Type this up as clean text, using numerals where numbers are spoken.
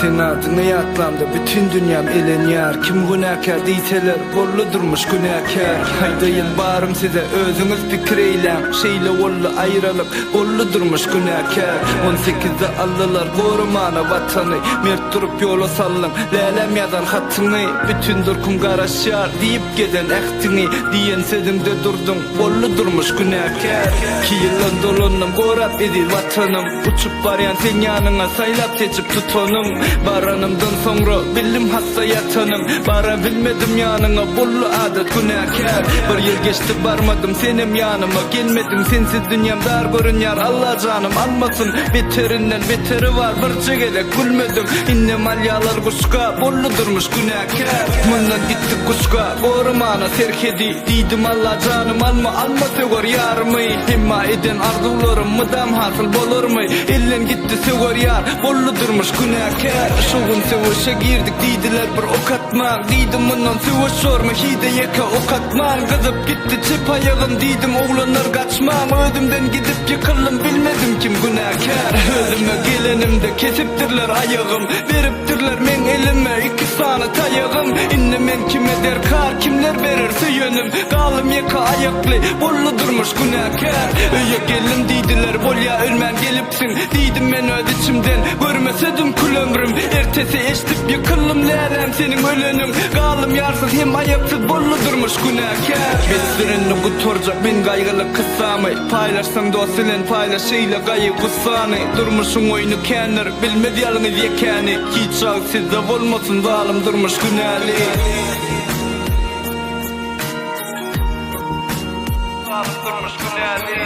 Sen adını yatlamda bütün dünyam elenyar. Kim günahkar deyseler bollu durmuş günahkar. Haydayın barım size özünüz fikir eylem. Şeyle ollu ayrılık bollu durmuş günahkar. 18'de aldılar korumana vatanı. Mert durup yola sallın lelem yazan hatını. Bütün durkum garaşar deyip geden ehtini. Diyen sedimde durdum bollu durmuş günahkar. 2 yılın dolunum korap edil vatanım. Uçup barayan sen yanına saylap seçip tutonum. Baranımdan sonra bildim hasta yatanım. Bara bilmedim yanına bollu adet günahkar. Bir yıl geçti barmadım senim yanıma gelmedim. Sensiz dünyam dar görünýär Allah canım almasın. Beterinden beteri var bir çegelek gülmedim. İnnem alyalar kuşka bollu durmuş günahkar. Bundan gittik kuşka korumana serkedi. Diydim Allah canım alma sögör yarımı. Himma eden arzularım mıdam hasıl bolur mu? Ellen gitti sögör yar bollu durmuş günahkar. Şoğun sevişe girdik diydiler bir ok atman. Diydim bundan seviş sorma hide yeka ok atman. Kızıp gitti çip ayağım diydim oğlanlar kaçmam. Ödümden gidip yıkıldım bilmedim kim günahkar. Özüme gelenimde kesiptirler ayağım. Veriptirler men elime 2 sana tayağım. İnne men kime der kar kimler verirse yönüm. Kalım yeka ayaklı bollu durmuş günahkar. Öye gelin diydiler bol ya ölmen gelipsin. Diydim men öd içimden görmesedim kül ömrüm. Ertesi eştip yıkıldım lelem senin ölünüm. Kalım yarsız hem ayaksız bollu durmuş günahkar. Beslerini kuturcak ben kaygılı kısamı. Paylaşsan dosilen paylaşıyla gayı kusanı. Durmuşun oyunu kendir bilmedi yalınız yekani. Hiç ağ sizde olmasın zalim durmuş günahli. Zalim durmuş günahli.